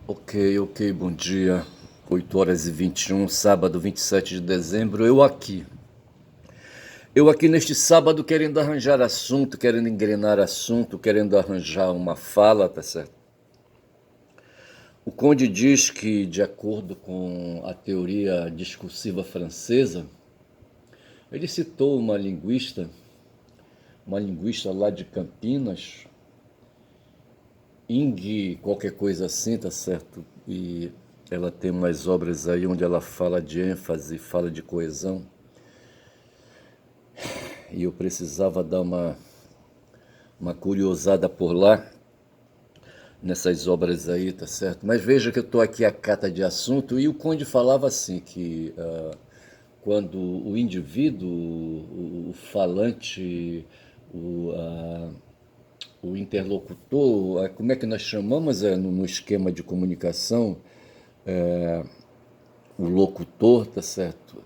Ok, bom dia. 8h21, sábado 27 de dezembro. Eu aqui neste sábado querendo arranjar assunto, querendo engrenar assunto, querendo arranjar uma fala, tá certo? O Conde diz que, de acordo com a teoria discursiva francesa, ele citou uma linguista lá de Campinas, Ing, qualquer coisa assim, tá certo? E ela tem umas obras aí onde ela fala de ênfase, fala de coesão. E eu precisava dar uma curiosada por lá, nessas obras aí, tá certo? Mas veja que eu estou aqui à cata de assunto, e o Conde falava assim, que quando o indivíduo, o falante, o, ah, o interlocutor, como é que nós chamamos no esquema de comunicação, o locutor, tá certo?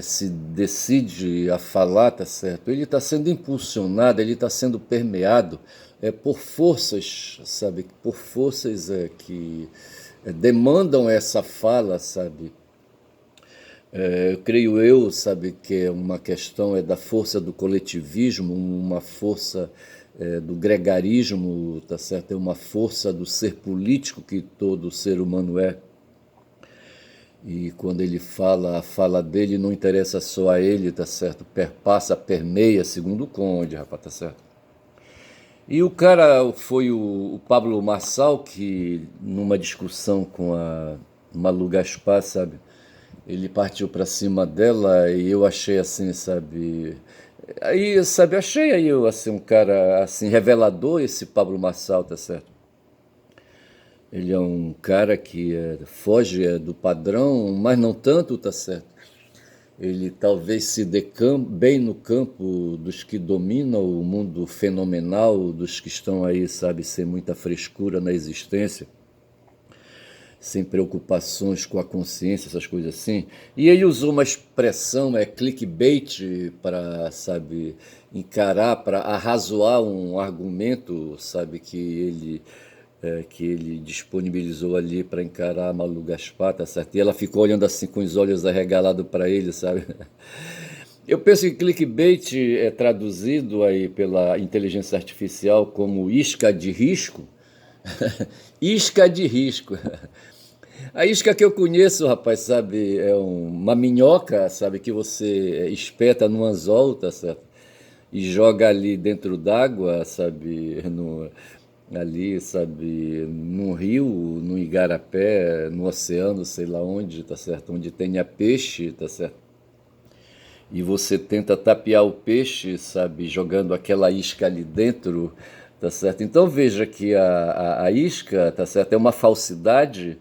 Se decide a falar, tá certo? Ele está sendo impulsionado, ele está sendo permeado por forças, sabe? Por forças que demandam essa fala, sabe? Eu creio eu, sabe, que é uma questão da força do coletivismo, uma força do gregarismo, tá certo? É uma força do ser político que todo ser humano é. E quando ele fala, a fala dele não interessa só a ele, tá certo? Perpassa, permeia, segundo o Conde, rapaz, tá certo? E o cara foi o Pablo Marçal, que numa discussão com a Malu Gaspar, sabe? Ele partiu pra cima dela e eu achei assim, sabe? Aí, sabe, achei aí eu assim um cara assim revelador esse Pablo Marçal, tá certo? Ele é um cara que foge do padrão, mas não tanto, tá certo? Ele talvez se dê bem no campo dos que dominam o mundo fenomenal, dos que estão aí, sabe, sem muita frescura na existência, sem preocupações com a consciência, essas coisas assim. E ele usou uma expressão, clickbait, para, sabe, encarar, para arrazoar um argumento, sabe, que ele disponibilizou ali para encarar a Malu Gaspar, tá certo? E ela ficou olhando assim com os olhos arregalados para ele, sabe? Eu penso que clickbait é traduzido aí pela inteligência artificial como isca de risco. Isca de risco. A isca que eu conheço, rapaz, sabe, é uma minhoca, sabe, que você espeta num anzol, tá certo? E joga ali dentro d'água, sabe, ali, sabe, no rio, no igarapé, no oceano, sei lá onde, tá certo? Onde tenha peixe, tá certo? E você tenta tapear o peixe, sabe, jogando aquela isca ali dentro, tá certo? Então veja que a isca, tá certo, é uma falsidade,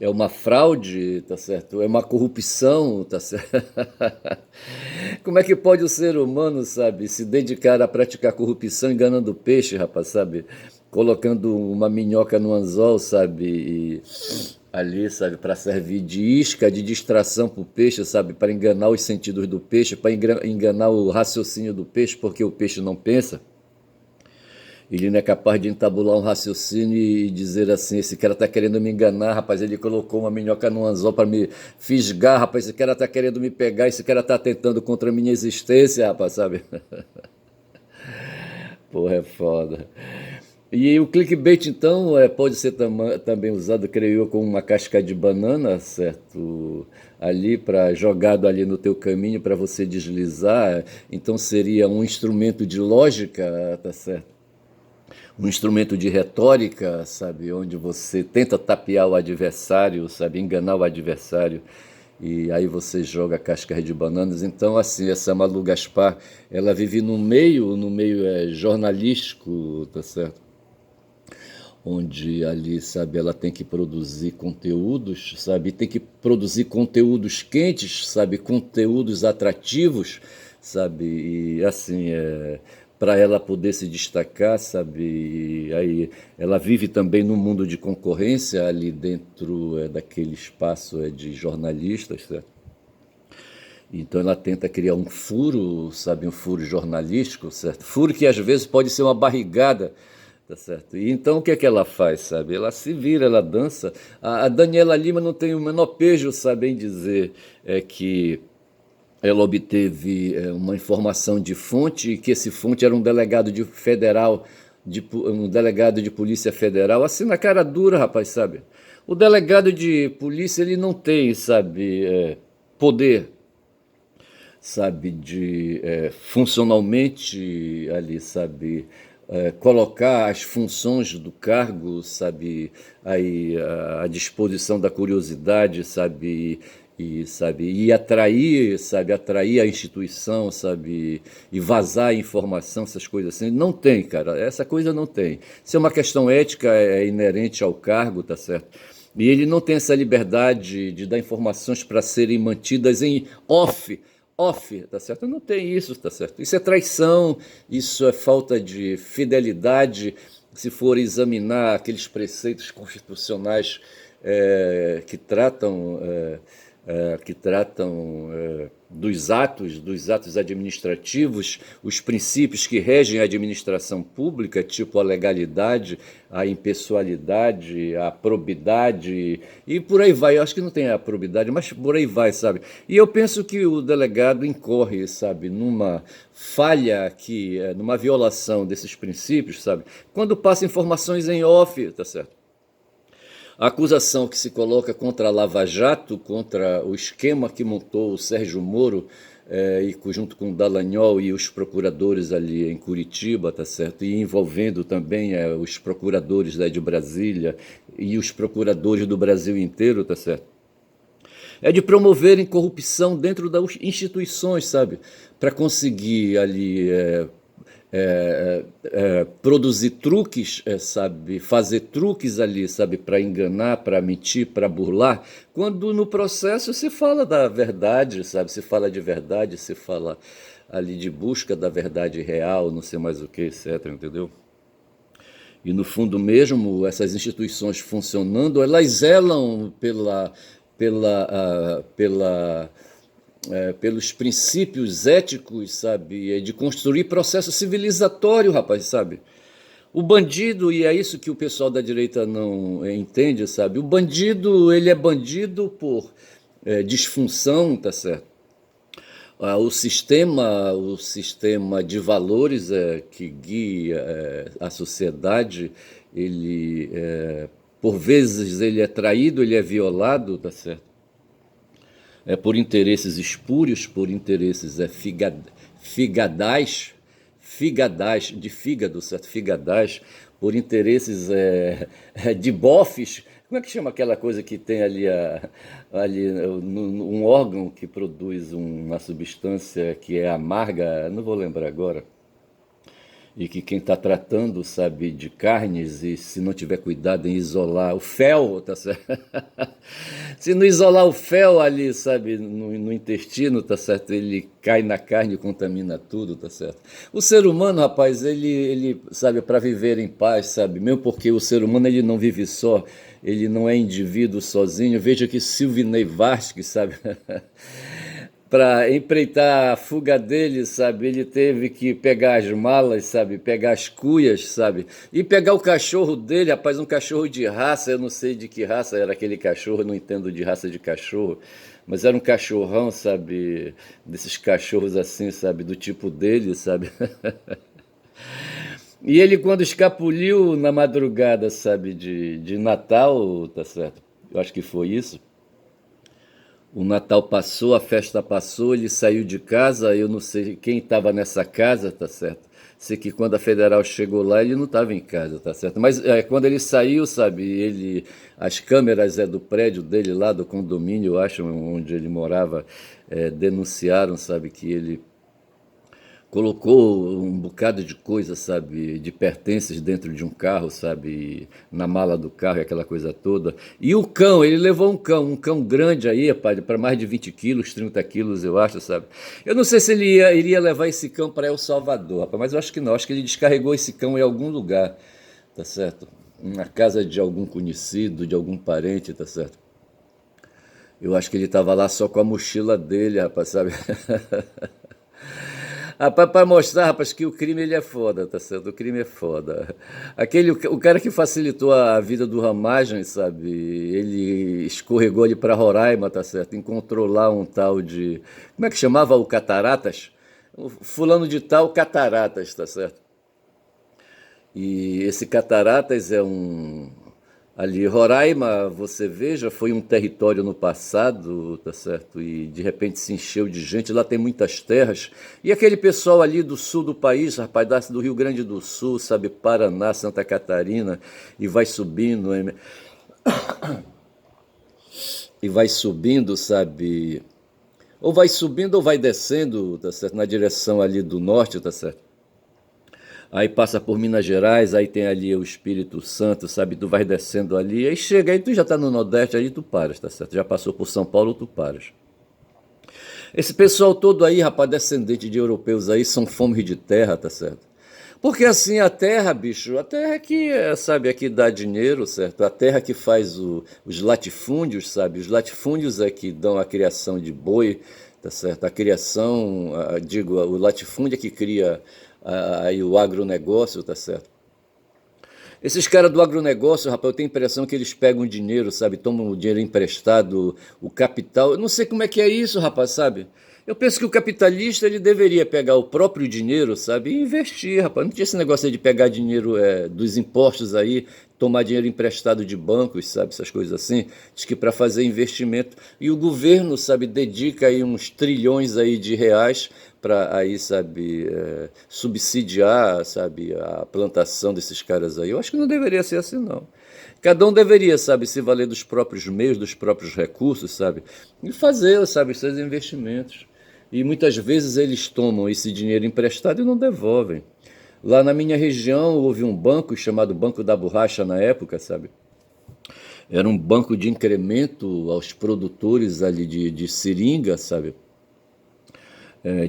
é uma fraude, tá certo? É uma corrupção, tá certo? Como é que pode o ser humano, sabe, se dedicar a praticar corrupção enganando o peixe, rapaz, sabe? Colocando uma minhoca no anzol, sabe? E ali, sabe, para servir de isca, de distração para o peixe, sabe? Para enganar os sentidos do peixe, para enganar o raciocínio do peixe, porque o peixe não pensa. Ele não é capaz de entabular um raciocínio e dizer assim: esse cara tá querendo me enganar, rapaz. Ele colocou uma minhoca no anzol para me fisgar, rapaz. Esse cara tá querendo me pegar, esse cara tá tentando contra a minha existência, rapaz, sabe? Porra, é foda. E o clickbait, então, pode ser também usado, creio eu, como uma casca de banana, certo? Ali, para jogado ali no teu caminho para você deslizar. Então, seria um instrumento de lógica, tá certo? Um instrumento de retórica, sabe, onde você tenta tapear o adversário, sabe, enganar o adversário, e aí você joga cascas de bananas. Então, assim, essa Malu Gaspar, ela vive no meio jornalístico, tá certo? Onde ali, sabe, ela tem que produzir conteúdos, sabe, tem que produzir conteúdos quentes, sabe, conteúdos atrativos, sabe, e assim, para ela poder se destacar, sabe, e aí ela vive também num mundo de concorrência ali dentro daquele espaço de jornalistas, certo? Então ela tenta criar um furo, sabe, um furo jornalístico, certo? Furo que às vezes pode ser uma barrigada, tá certo? E então o que é que ela faz, sabe? Ela se vira, ela dança. A Daniela Lima não tem o menor pejo, sabe, em dizer que ela obteve uma informação de fonte e que esse fonte era um delegado de federal, um delegado de polícia federal, assim na cara dura, rapaz, sabe? O delegado de polícia ele não tem, sabe, poder, sabe, de funcionalmente ali, sabe, colocar as funções do cargo, sabe, aí à disposição da curiosidade, sabe, e atrair, sabe, atrair a instituição, sabe, e vazar informação, essas coisas assim. Não tem, cara, essa coisa não tem. Se é uma questão ética, é inerente ao cargo, tá certo? E ele não tem essa liberdade de dar informações para serem mantidas em off, tá certo? Não tem isso, tá certo? Isso é traição, isso é falta de fidelidade. Se for examinar aqueles preceitos constitucionais que tratam dos atos administrativos, os princípios que regem a administração pública, tipo a legalidade, a impessoalidade, a probidade, e por aí vai. Eu acho que não tem a probidade, mas por aí vai, sabe? E eu penso que o delegado incorre, sabe, numa falha, numa violação desses princípios, sabe? Quando passa informações em off, tá certo? A acusação que se coloca contra a Lava Jato, contra o esquema que montou o Sérgio Moro, e junto com o Dallagnol e os procuradores ali em Curitiba, tá certo? E envolvendo também os procuradores de Brasília e os procuradores do Brasil inteiro, tá certo? É de promoverem corrupção dentro das instituições, sabe? Para conseguir ali produzir truques, sabe, fazer truques ali, sabe, para enganar, para mentir, para burlar, quando no processo se fala da verdade, sabe, se fala de verdade, se fala ali de busca da verdade real, não sei mais o que, etc, entendeu? E no fundo mesmo, essas instituições funcionando, elas zelam pelos princípios éticos, sabe, de construir processo civilizatório, rapaz, sabe? O bandido, e é isso que o pessoal da direita não entende, sabe? O bandido, ele é bandido por disfunção, tá certo? O sistema de valores que guia a sociedade, ele, por vezes, ele é traído, ele é violado, tá certo? Por interesses espúrios, por interesses figadais, de fígado, certo? Figadais, por interesses de bofes. Como é que chama aquela coisa que tem ali um órgão que produz uma substância que é amarga? Não vou lembrar agora. E que quem está tratando, sabe, de carnes, e se não tiver cuidado em isolar o fel, tá certo? Se não isolar o fel ali, sabe, no intestino, tá certo? Ele cai na carne e contamina tudo, tá certo? O ser humano, rapaz, ele sabe, para viver em paz, sabe, mesmo porque o ser humano ele não vive só, ele não é indivíduo sozinho. Veja que Silvinei Vasquez, sabe? Para empreitar a fuga dele, sabe, ele teve que pegar as malas, sabe, pegar as cuias, sabe, e pegar o cachorro dele, rapaz, um cachorro de raça, eu não sei de que raça era aquele cachorro, eu não entendo de raça de cachorro, mas era um cachorrão, sabe, desses cachorros assim, sabe, do tipo dele, sabe. E ele quando escapuliu na madrugada, sabe, de Natal, tá certo, eu acho que foi isso. O Natal passou, a festa passou, ele saiu de casa, eu não sei quem estava nessa casa, tá certo? Sei que quando a federal chegou lá, ele não estava em casa, tá certo? Mas quando ele saiu, sabe, as câmeras do prédio dele lá, do condomínio, eu acho, onde ele morava, denunciaram, sabe, que ele colocou um bocado de coisa, sabe, de pertences dentro de um carro, sabe, na mala do carro e aquela coisa toda. E o cão, ele levou um cão grande aí, para mais de 20 quilos, 30 quilos, eu acho, sabe. Eu não sei se ele iria levar esse cão para El Salvador, rapaz, mas eu acho que não, acho que ele descarregou esse cão em algum lugar, tá certo? Na casa de algum conhecido, de algum parente, tá certo? Eu acho que ele estava lá só com a mochila dele, rapaz, sabe? Rapaz, para mostrar, rapaz, que o crime ele é foda, tá certo? O crime é foda. O cara que facilitou a vida do Ramagem, sabe? Ele escorregou ali para Roraima, tá certo? Encontrou lá um tal de. Como é que chamava o Cataratas? O fulano de tal Cataratas, tá certo? E esse Cataratas é um. Ali, Roraima, você veja, foi um território no passado, tá certo? E de repente se encheu de gente, lá tem muitas terras. E aquele pessoal ali do sul do país, rapaz, do Rio Grande do Sul, sabe, Paraná, Santa Catarina, e vai subindo, e vai subindo, sabe? Ou vai subindo ou vai descendo, tá certo? Na direção ali do norte, tá certo? Aí passa por Minas Gerais, aí tem ali o Espírito Santo, sabe? Tu vai descendo ali, aí chega, aí tu já tá no Nordeste, aí tu paras, tá certo? Já passou por São Paulo, tu paras. Esse pessoal todo aí, rapaz, descendente de europeus aí, são fome de terra, tá certo? Porque assim, a terra, bicho, a terra é que, sabe, é que dá dinheiro, certo? A terra que faz os latifúndios, sabe? Os latifúndios é que dão a criação de boi, tá certo? A criação, digo, o latifúndio é que cria aí o agronegócio, tá certo? Esses caras do agronegócio, rapaz, eu tenho a impressão que eles pegam dinheiro, sabe? Tomam o dinheiro emprestado, o capital. Eu não sei como é que é isso, rapaz, sabe? Eu penso que o capitalista ele deveria pegar o próprio dinheiro, sabe, e investir, rapaz. Não tinha esse negócio aí de pegar dinheiro dos impostos aí, tomar dinheiro emprestado de bancos, sabe, essas coisas assim. Diz que para fazer investimento. E o governo, sabe, dedica aí uns trilhões aí de reais para aí, sabe, subsidiar, sabe, a plantação desses caras aí. Eu acho que não deveria ser assim, não. Cada um deveria, sabe, se valer dos próprios meios, dos próprios recursos, sabe, e fazer, sabe, seus investimentos. E muitas vezes eles tomam esse dinheiro emprestado e não devolvem. Lá na minha região houve um banco chamado Banco da Borracha na época, sabe? Era um banco de incremento aos produtores ali de seringa, sabe?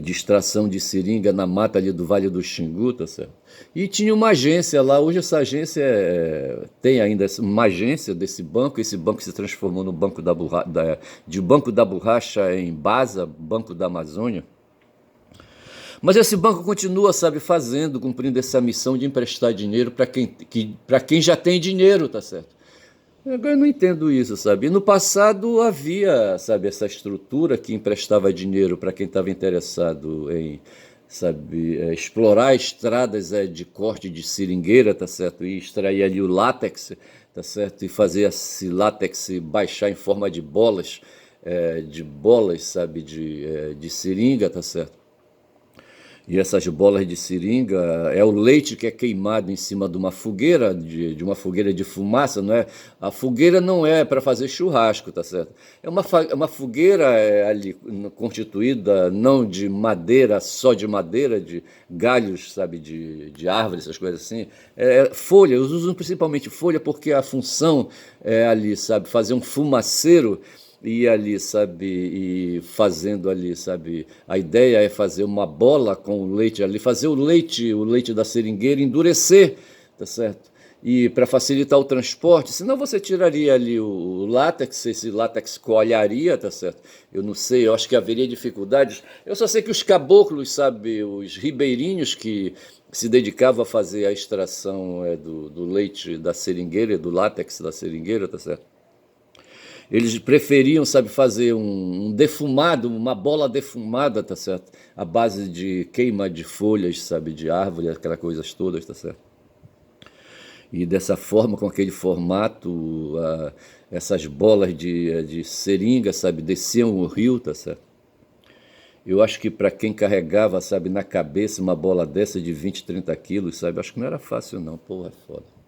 De extração de seringa na mata ali do Vale do Xingu, tá certo? E tinha uma agência lá, hoje essa agência tem ainda uma agência desse banco, esse banco se transformou no Banco da Borracha, de Banco da Borracha em Baza, Banco da Amazônia. Mas esse banco continua, sabe, fazendo, cumprindo essa missão de emprestar dinheiro para quem já tem dinheiro, tá certo? Agora eu não entendo isso, sabe? E no passado havia, sabe, essa estrutura que emprestava dinheiro para quem estava interessado em, sabe, explorar estradas de corte de seringueira, tá certo? E extrair ali o látex, tá certo? E fazer esse látex baixar em forma de bolas, sabe, de seringa, tá certo? E essas bolas de seringa é o leite que é queimado em cima de uma fogueira, de uma fogueira de fumaça, não é? A fogueira não é para fazer churrasco, tá certo? É uma fogueira ali constituída não de madeira, só de madeira, de galhos, sabe, de árvores, essas coisas assim. Folha, eles usam principalmente folha porque a função é ali, sabe, fazer um fumaceiro e ali, sabe, e fazendo ali, sabe, a ideia é fazer uma bola com o leite ali, fazer o leite da seringueira endurecer, tá certo? E para facilitar o transporte, senão você tiraria ali o látex, esse látex coalharia, tá certo? Eu não sei, eu acho que haveria dificuldades. Eu só sei que os caboclos, sabe, os ribeirinhos que se dedicavam a fazer a extração do leite da seringueira, do látex da seringueira, tá certo? Eles preferiam, sabe, fazer um defumado, uma bola defumada, tá certo? À base de queima de folhas, sabe, de árvore, aquelas coisas todas, tá certo? E dessa forma, com aquele formato, essas bolas de seringa, sabe, desciam o rio, tá certo? Eu acho que para quem carregava, sabe, na cabeça uma bola dessa de 20, 30 quilos, sabe, acho que não era fácil não, porra, é foda.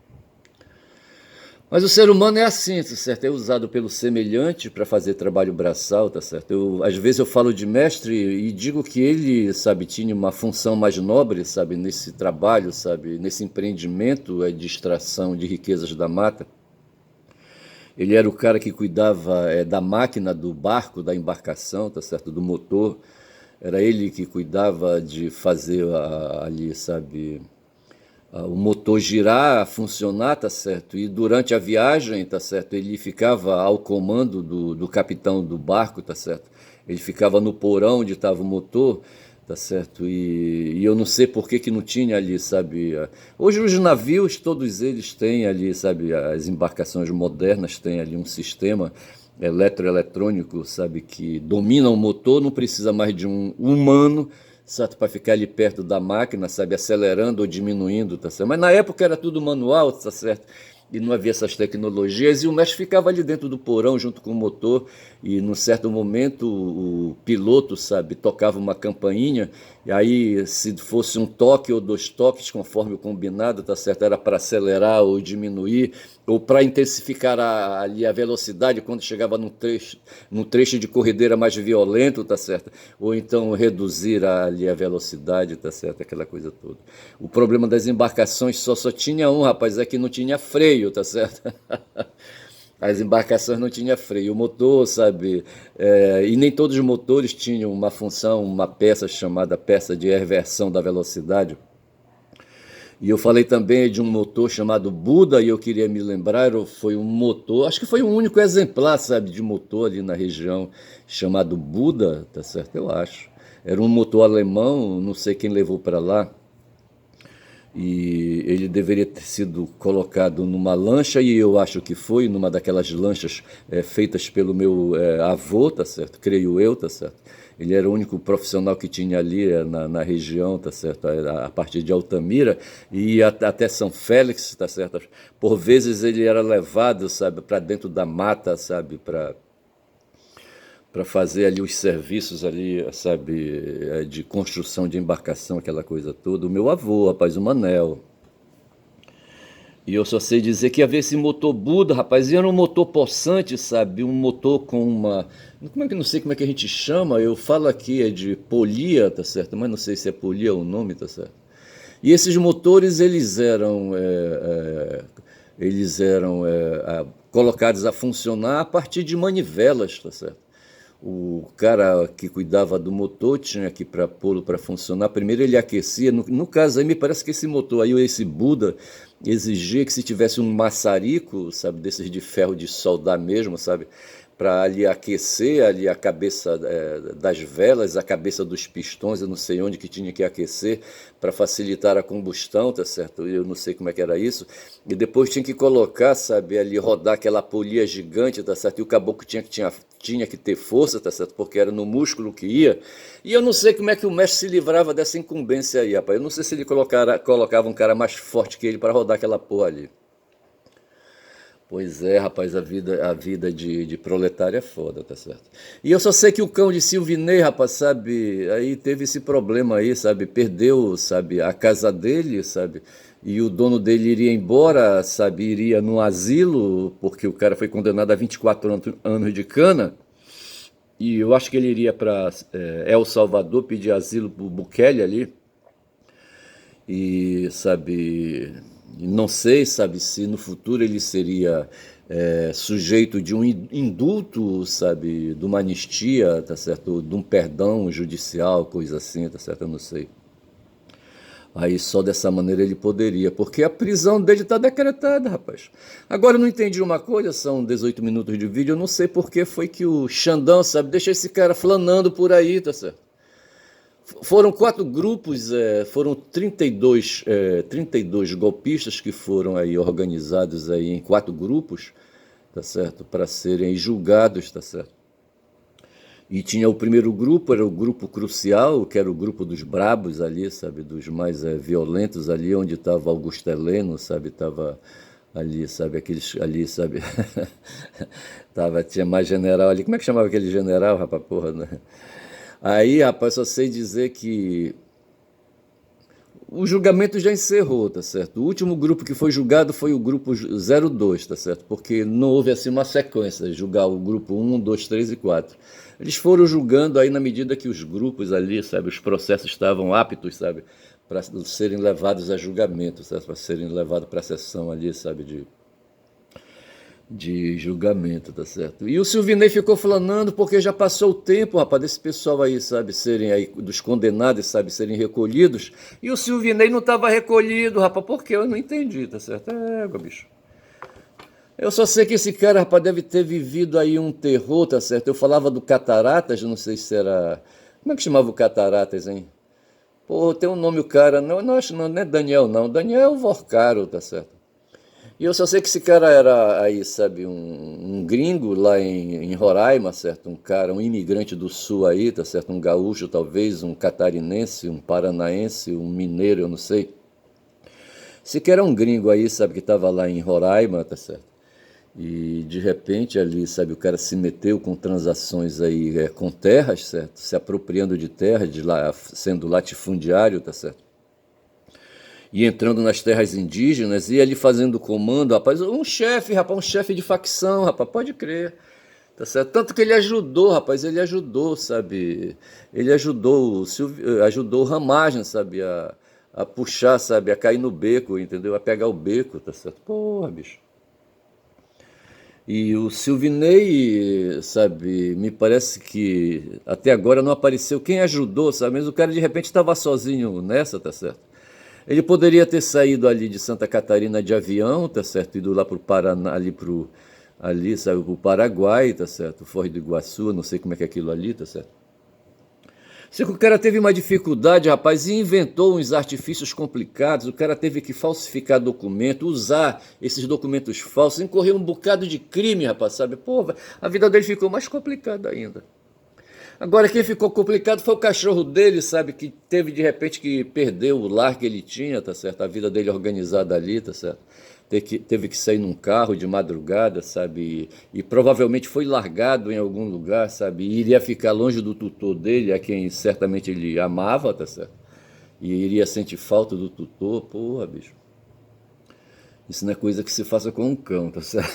Mas o ser humano é assim, tá certo? É usado pelo semelhante para fazer trabalho braçal, tá certo? Às vezes eu falo de mestre e digo que ele, sabe, tinha uma função mais nobre, sabe, nesse trabalho, sabe, nesse empreendimento de extração de riquezas da mata. Ele era o cara que cuidava da máquina do barco, da embarcação, tá certo? Do motor. Era ele que cuidava de fazer ali, sabe, o motor girar, funcionar, tá certo? E durante a viagem, tá certo? Ele ficava ao comando do capitão do barco, tá certo? Ele ficava no porão onde estava o motor, tá certo? E eu não sei por que que não tinha ali, sabe? Hoje os navios, todos eles têm ali, sabe? As embarcações modernas têm ali um sistema eletroeletrônico, sabe? Que domina o motor, não precisa mais de um humano, certo? Para ficar ali perto da máquina, sabe? Acelerando ou diminuindo, tá certo? Mas na época era tudo manual, tá certo? E não havia essas tecnologias, e o mestre ficava ali dentro do porão junto com o motor, e num certo momento o piloto, sabe, tocava uma campainha, e aí se fosse um toque ou dois toques, conforme o combinado, tá certo, era para acelerar ou diminuir, ou para intensificar ali a velocidade quando chegava num trecho de corrideira mais violento, tá certo, ou então reduzir ali a velocidade, tá certo, aquela coisa toda. O problema das embarcações só tinha um, rapaz, é que não tinha freio, tá certo? As embarcações não tinham freio. O motor, sabe? E nem todos os motores tinham uma função, uma peça chamada peça de reversão da velocidade. E eu falei também de um motor chamado Buda, e eu queria me lembrar, foi um motor, acho que foi o único exemplar, sabe, de motor ali na região, chamado Buda, tá certo? Eu acho. Era um motor alemão, não sei quem levou para lá, e ele deveria ter sido colocado numa lancha, e eu acho que foi numa daquelas lanchas feitas pelo meu avô, tá certo? Creio eu, tá certo? Ele era o único profissional que tinha ali na região, tá certo? A partir de Altamira e ia até São Félix, tá certo? Por vezes ele era levado, sabe, para dentro da mata, sabe, para fazer ali os serviços ali, sabe, de construção de embarcação, aquela coisa toda. O meu avô, rapaz, o Manel. E eu só sei dizer que havia esse motor Buda, rapaz, e era um motor possante, sabe? Um motor com uma. Como é que não sei como é que a gente chama? Eu falo aqui é de polia, tá certo? Mas não sei se é polia o nome, tá certo? E esses motores, eles eram colocados a funcionar a partir de manivelas, tá certo? O cara que cuidava do motor tinha que para pô-lo para funcionar. Primeiro ele aquecia. No caso aí me parece que esse motor aí, esse Buda, exigia que se tivesse um maçarico, sabe, desses de ferro de soldar mesmo, sabe, para ali aquecer ali a cabeça das velas, a cabeça dos pistões, eu não sei onde que tinha que aquecer para facilitar a combustão, tá certo? Eu não sei como é que era isso. E depois tinha que colocar, sabe, ali rodar aquela polia gigante, tá certo? E o caboclo tinha que ter força, tá certo? Porque era no músculo que ia. E eu não sei como é que o mestre se livrava dessa incumbência aí, rapaz. Eu não sei se ele colocava um cara mais forte que ele para rodar aquela porra ali. Pois é, rapaz, a vida de proletário é foda, tá certo? E eu só sei que o cão de Silvinei, rapaz, sabe, aí teve esse problema aí, sabe, perdeu, sabe, a casa dele, sabe, e o dono dele iria embora, sabe, iria no asilo, porque o cara foi condenado a 24 anos de cana, e eu acho que ele iria para El Salvador pedir asilo pro Bukele ali, e sabe, não sei, sabe, se no futuro ele seria sujeito de um indulto, sabe, de uma anistia, tá certo, de um perdão judicial, coisa assim, tá certo, eu não sei. Aí só dessa maneira ele poderia, porque a prisão dele está decretada, rapaz. Agora eu não entendi uma coisa, são 18 minutos de vídeo, eu não sei por que foi que o Xandão, sabe, deixa esse cara flanando por aí, tá certo? Foram quatro grupos, foram 32 golpistas que foram aí organizados aí em quatro grupos, tá certo, para serem julgados, tá certo. E tinha o primeiro grupo, era o grupo crucial, que era o grupo dos brabos ali, sabe, dos mais violentos ali, onde estava Augusto Heleno, sabe, estava ali, sabe, aqueles ali, sabe, tinha mais general ali, como é que chamava aquele general, rapaz, porra, né? Aí, rapaz, só sei dizer que o julgamento já encerrou, tá certo? O último grupo que foi julgado foi o grupo 02, tá certo? Porque não houve assim uma sequência, julgar o grupo 1, 2, 3 e 4. Eles foram julgando aí na medida que os grupos ali, sabe, os processos estavam aptos, sabe, para serem levados a julgamento, sabe, para serem levados para a sessão ali, sabe, de julgamento, tá certo? E o Silvinei ficou flanando porque já passou o tempo, rapaz, desse pessoal aí, sabe, serem aí, dos condenados, sabe, serem recolhidos. E o Silvinei não estava recolhido, rapaz, porque eu não entendi, tá certo? Bicho. Eu só sei que esse cara, rapaz, deve ter vivido aí um terror, tá certo? Eu falava do Cataratas, não sei se era. Como é que chamava o Cataratas, hein? Pô, tem um nome o cara, não, acho não é Daniel não, Daniel Vorcaro, tá certo? E eu só sei que esse cara era aí, sabe, um gringo lá em Roraima, certo? Um cara, um imigrante do sul aí, tá certo? Um gaúcho talvez, um catarinense, um paranaense, um mineiro, eu não sei. Sequer era um gringo aí, sabe, que estava lá em Roraima, tá certo? E de repente ali, sabe, o cara se meteu com transações aí com terras, certo? Se apropriando de terras, de lá, sendo latifundiário, tá certo? E entrando nas terras indígenas e ali fazendo comando, rapaz, um chefe, rapaz, um chefe de facção, rapaz, pode crer. Tá certo? Tanto que ele ajudou, rapaz, ele ajudou, sabe? Ele ajudou ajudou o Ramagem, sabe? A puxar, sabe? A cair no beco, entendeu? A pegar o beco, tá certo? Porra, bicho. E o Silvinei, sabe, me parece que até agora não apareceu quem ajudou, sabe? Mas o cara de repente estava sozinho nessa, tá certo? Ele poderia ter saído ali de Santa Catarina de avião, tá certo? Ido lá pro Paraná, ali, sabe, pro Paraguai, tá certo? Foz do Iguaçu, não sei como é que é aquilo ali, tá certo? Se o cara teve uma dificuldade, rapaz, e inventou uns artifícios complicados, o cara teve que falsificar documento, usar esses documentos falsos, incorreu um bocado de crime, rapaz, sabe? Pô, a vida dele ficou mais complicada ainda. Agora, quem ficou complicado foi o cachorro dele, sabe? Que teve de repente que perder o lar que ele tinha, tá certo? A vida dele organizada ali, tá certo? Teve que sair num carro de madrugada, sabe? E provavelmente foi largado em algum lugar, sabe? E iria ficar longe do tutor dele, a quem certamente ele amava, tá certo? E iria sentir falta do tutor, porra, bicho. Isso não é coisa que se faça com um cão, tá certo?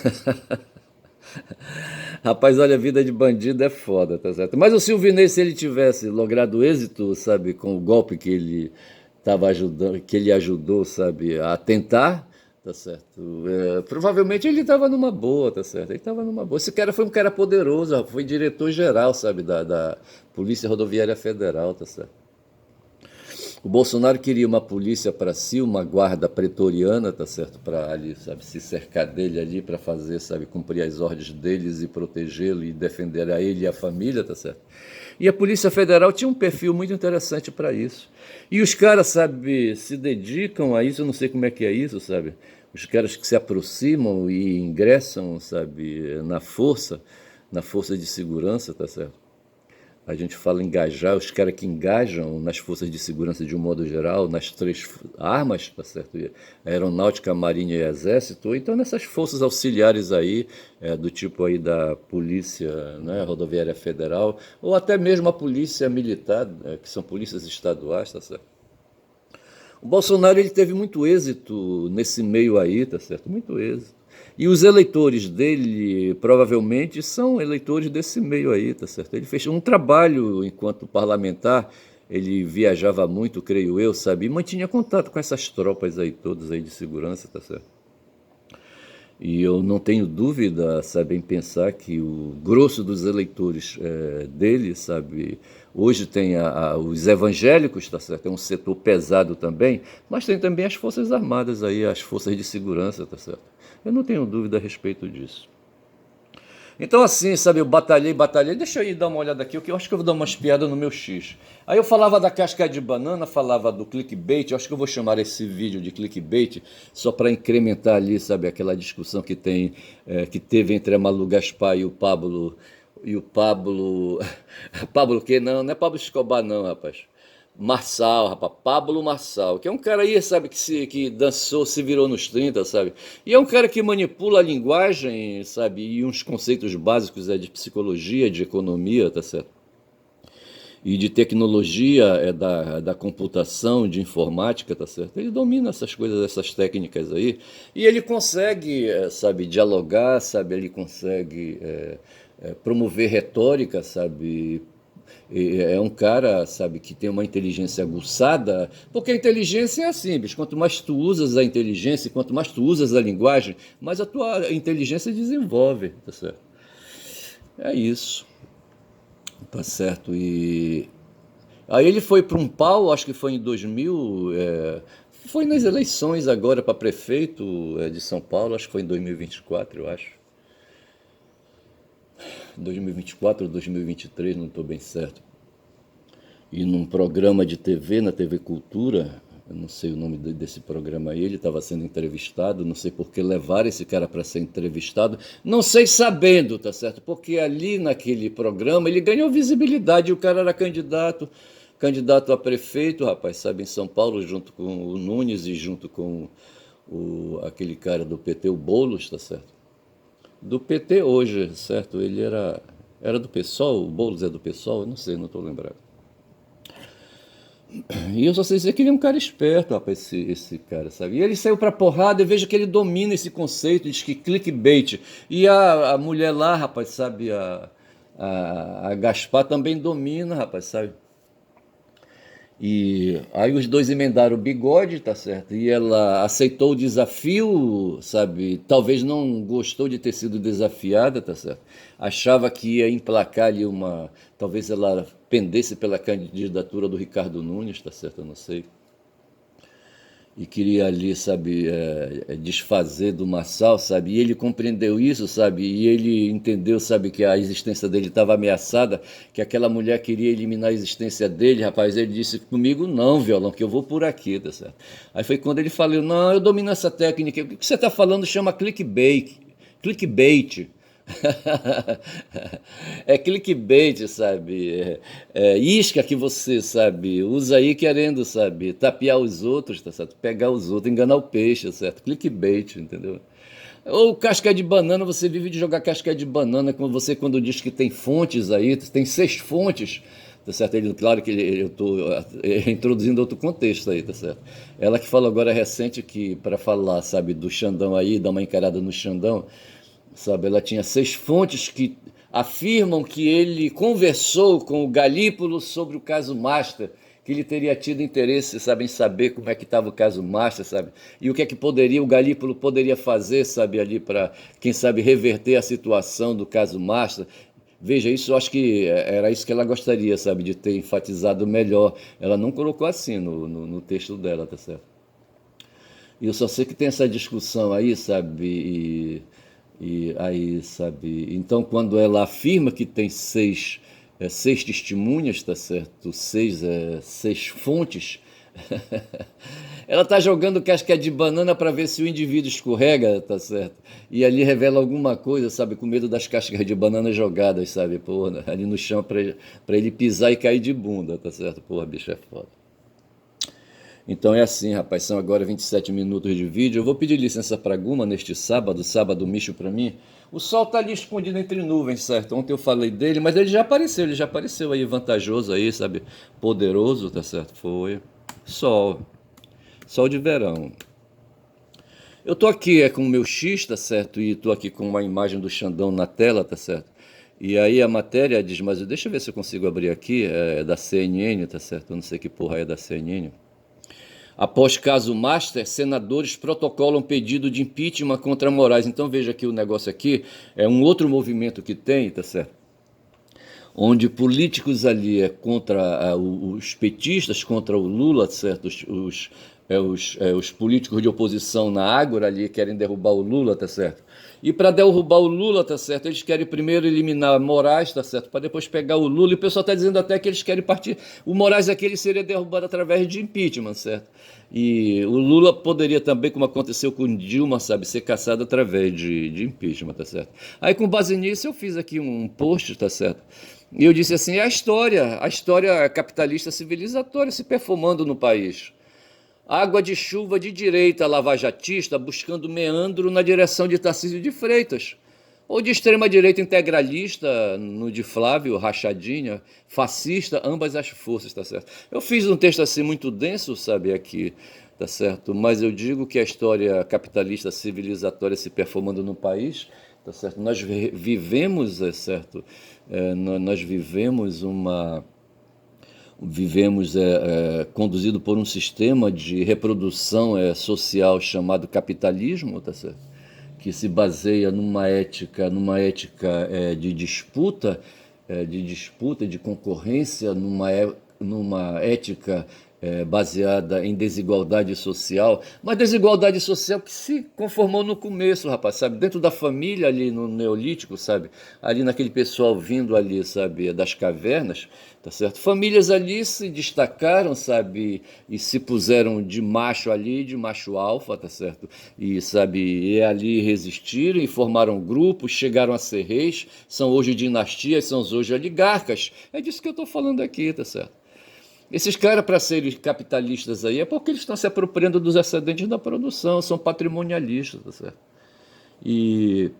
Rapaz, olha, a vida de bandido é foda, tá certo? Mas o Silvinei, se ele tivesse logrado êxito, sabe, com o golpe que ele estava ajudando, que ele ajudou, sabe, a tentar, tá certo? Provavelmente ele estava numa boa, tá certo? Ele estava numa boa. Esse cara foi um cara poderoso, foi diretor-geral, sabe, da Polícia Rodoviária Federal, tá certo? O Bolsonaro queria uma polícia para si, uma guarda pretoriana, tá certo? Para ali, sabe, se cercar dele ali para fazer, sabe, cumprir as ordens deles e protegê-lo e defender a ele e a família, tá certo? E a Polícia Federal tinha um perfil muito interessante para isso. E os caras, sabe, se dedicam a isso, eu não sei como é que é isso, sabe? Os caras que se aproximam e ingressam, sabe, na força de segurança, tá certo? A gente fala engajar, os caras que engajam nas forças de segurança de um modo geral, nas três armas, tá certo? Aeronáutica, Marinha e Exército, ou então nessas forças auxiliares aí, do tipo aí da Polícia, né, Rodoviária Federal, ou até mesmo a Polícia Militar, que são polícias estaduais, tá certo? O Bolsonaro ele teve muito êxito nesse meio aí, tá certo? Muito êxito. E os eleitores dele provavelmente são eleitores desse meio aí, tá certo? Ele fez um trabalho enquanto parlamentar, ele viajava muito, creio eu, sabe? E mantinha contato com essas tropas aí todas aí de segurança, tá certo? E eu não tenho dúvida, sabe, em pensar que o grosso dos eleitores dele, sabe, hoje tem os evangélicos, tá certo? É um setor pesado também, mas tem também as Forças Armadas aí, as forças de segurança, tá certo? Eu não tenho dúvida a respeito disso. Então, assim, sabe, eu batalhei. Deixa eu ir dar uma olhada aqui, que eu acho que eu vou dar umas piadas no meu X. Aí eu falava da casca de banana, falava do clickbait. Eu acho que eu vou chamar esse vídeo de clickbait só para incrementar ali, sabe, aquela discussão que tem, que teve entre a Malu Gaspar e o Pablo. E o Pablo. Pablo que não? Não é Pablo Escobar, não, rapaz. Marçal, rapaz, Pablo Marçal, que é um cara aí, sabe, que dançou, se virou nos 30, sabe? E é um cara que manipula a linguagem, sabe, e uns conceitos básicos de psicologia, de economia, tá certo? E de tecnologia, da computação, de informática, tá certo? Ele domina essas coisas, essas técnicas aí, e ele consegue, sabe, dialogar, sabe, ele consegue promover retórica, sabe, é um cara, sabe, que tem uma inteligência aguçada, porque a inteligência é assim, bicho, quanto mais tu usas a inteligência, quanto mais tu usas a linguagem, mais a tua inteligência desenvolve, tá certo? É isso, tá certo. E aí ele foi para um pau, acho que foi em 2000, foi nas eleições agora para prefeito de São Paulo, acho que foi em 2024, eu acho. 2024 ou 2023, não estou bem certo. E num programa de TV, na TV Cultura, eu não sei o nome desse programa aí, ele estava sendo entrevistado, não sei por que levaram esse cara para ser entrevistado, não sei sabendo, tá certo? Porque ali naquele programa ele ganhou visibilidade, o cara era candidato a prefeito, rapaz, sabe, em São Paulo, junto com o Nunes e junto com aquele cara do PT, o Boulos, tá certo? Do PT hoje, certo? Ele era do PSOL, o Boulos é do PSOL, eu não sei, não estou lembrado. E eu só sei dizer que ele é um cara esperto, rapaz, esse cara, sabe? E ele saiu pra porrada e veja que ele domina esse conceito, diz que clickbait. E a mulher lá, rapaz, sabe? A Gaspar também domina, rapaz, sabe? E aí os dois emendaram o bigode, tá certo? E ela aceitou o desafio, sabe? Talvez não gostou de ter sido desafiada, tá certo? Achava que ia emplacar ali uma. Talvez ela pendesse pela candidatura do Ricardo Nunes, tá certo? Eu não sei. E queria ali, sabe, desfazer do Marçal, sabe? E ele compreendeu isso, sabe? E ele entendeu, sabe, que a existência dele estava ameaçada, que aquela mulher queria eliminar a existência dele, rapaz. Ele disse comigo, não, Violão, que eu vou por aqui, tá certo? Aí foi quando ele falou, não, eu domino essa técnica. O que você está falando chama clickbait. Clickbait. É clickbait, sabe? Isca que você, sabe, usa aí querendo, sabe, tapear os outros, tá certo? Pegar os outros, enganar o peixe, certo? Clickbait, entendeu? Ou casca de banana, você vive de jogar casca de banana, como você quando diz que tem fontes aí, tem 6 fontes, tá certo? Claro que eu estou introduzindo outro contexto aí, tá certo? Ela que falou agora recente que, para falar, sabe, do Xandão aí, dar uma encarada no Xandão, sabe, ela tinha 6 fontes que afirmam que ele conversou com o Galípolo sobre o caso Master, que ele teria tido interesse, sabe, em saber como é que estava o caso Master, sabe, e o que é que o Galípolo poderia fazer, sabe, ali para, quem sabe, reverter a situação do caso Master. Veja, isso eu acho que era isso que ela gostaria, sabe, de ter enfatizado melhor. Ela não colocou assim no texto dela, tá certo? E eu só sei que tem essa discussão aí, sabe? E aí, sabe? Então, quando ela afirma que tem 6 testemunhas, tá certo? 6 fontes, ela tá jogando casca de banana para ver se o indivíduo escorrega, tá certo? E ali revela alguma coisa, sabe? Com medo das cascas de banana jogadas, sabe? Porra, ali no chão para ele pisar e cair de bunda, tá certo? Porra, bicho é foda. Então é assim, rapaz, são agora 27 minutos de vídeo. Eu vou pedir licença para Guma neste sábado, sábado misto para mim. O sol tá ali escondido entre nuvens, certo? Ontem eu falei dele, mas ele já apareceu aí, vantajoso aí, sabe? Poderoso, tá certo? Foi. Sol. Sol de verão. Eu tô aqui com o meu X, tá certo? E tô aqui com uma imagem do Xandão na tela, tá certo? E aí a matéria diz, mas deixa eu ver se eu consigo abrir aqui, é da CNN, tá certo? Eu não sei que porra é da CNN. Após caso Master, senadores protocolam pedido de impeachment contra Moraes. Então veja que o negócio aqui é um outro movimento que tem, tá certo? Onde políticos ali contra os petistas, contra o Lula, certo? Os políticos de oposição na Ágora ali querem derrubar o Lula, tá certo? E para derrubar o Lula, tá certo? Eles querem primeiro eliminar Moraes, tá certo? Para depois pegar o Lula. E o pessoal está dizendo até que eles querem partir. O Moraes aqui ele seria derrubado através de impeachment, certo? E o Lula poderia também, como aconteceu com Dilma, sabe, ser caçado através de impeachment, tá certo? Aí com base nisso eu fiz aqui um post, tá certo? E eu disse assim, é a história capitalista civilizatória se perfumando no país. Água de chuva de direita lavajatista buscando meandro na direção de Tarcísio de Freitas. Ou de extrema-direita integralista, no de Flávio, rachadinha, fascista, ambas as forças, tá certo? Eu fiz um texto assim muito denso, sabe, aqui, tá certo? Mas eu digo que a história capitalista civilizatória se perfumando no país, tá certo? Nós vivemos, é certo? Nós vivemos conduzido por um sistema de reprodução social chamado capitalismo, tá certo? Que se baseia numa ética de disputa, de concorrência, numa ética baseada em desigualdade social, mas desigualdade social que se conformou no começo, rapaz, sabe? Dentro da família ali no Neolítico, sabe? Ali naquele pessoal vindo ali, sabe, das cavernas, tá certo? Famílias ali se destacaram, sabe? E se puseram de macho ali, de macho alfa, tá certo? E, sabe, e ali resistiram e formaram grupos, chegaram a ser reis, são hoje dinastias, são hoje oligarcas. É disso que eu estou falando aqui, tá certo? Esses caras, para serem capitalistas aí, é porque eles estão se apropriando dos excedentes da produção, são patrimonialistas, tá certo? E,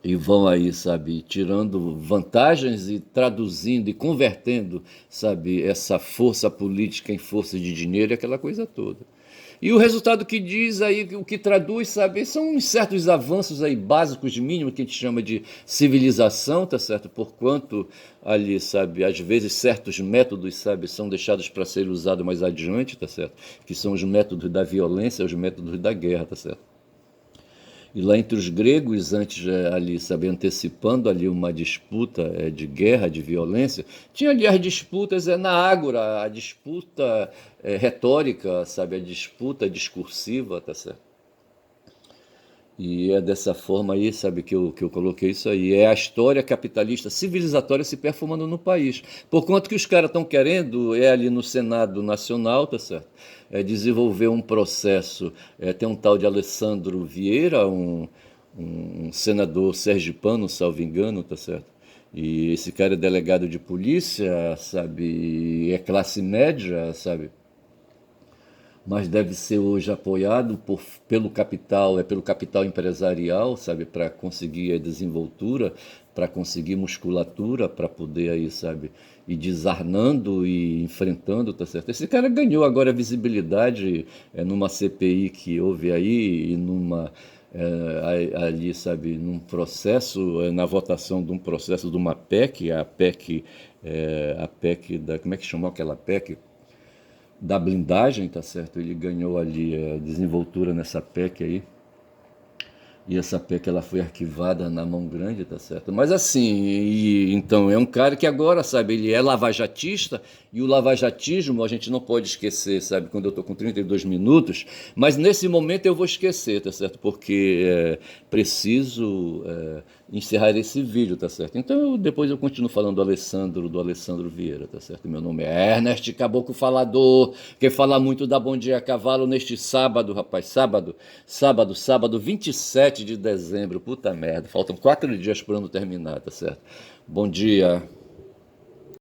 e vão aí, sabe, tirando vantagens e traduzindo e convertendo, sabe, essa força política em força de dinheiro e aquela coisa toda. E o resultado que diz aí, o que traduz, sabe, são certos avanços aí básicos, mínimos, que a gente chama de civilização, tá certo? Porquanto ali, sabe, às vezes certos métodos, sabe, são deixados para ser usados mais adiante, tá certo? Que são os métodos da violência, os métodos da guerra, tá certo? E lá entre os gregos, antes ali, sabe, antecipando ali uma disputa de guerra, de violência, tinha ali as disputas na ágora, a disputa retórica, sabe, a disputa discursiva, tá certo? E é dessa forma aí, sabe, que eu coloquei isso aí. É a história capitalista civilizatória se perfumando no país. Por conta que os caras estão querendo, ali no Senado Nacional, tá certo? Desenvolver um processo. Tem um tal de Alessandro Vieira, um senador sergipano, salvo engano, tá certo? E esse cara é delegado de polícia, sabe? E é classe média, sabe? Mas deve ser hoje apoiado pelo capital, pelo capital empresarial, sabe, para conseguir a desenvoltura, para conseguir musculatura, para poder aí, sabe, ir desarmando e enfrentando, tá certo? Esse cara ganhou agora visibilidade numa CPI que houve aí e numa ali, sabe, num processo, na votação de um processo de uma PEC, a PEC da, como é que chamou aquela PEC? Da blindagem, tá certo? Ele ganhou ali a desenvoltura nessa PEC aí. E essa PEC ela foi arquivada na mão grande, tá certo? Mas assim, então é um cara que agora, sabe, ele é lavajatista e o lavajatismo a gente não pode esquecer, sabe, quando eu estou com 32 minutos, mas nesse momento eu vou esquecer, tá certo? Porque preciso encerrar esse vídeo, tá certo? Então depois eu continuo falando do Alessandro Vieira, tá certo? Meu nome é Ernest Caboclo Falador, quer falar muito da Bom Dia Cavalo neste sábado, rapaz, sábado 27 de dezembro, puta merda, faltam 4 dias para o ano terminar, tá certo? Bom dia.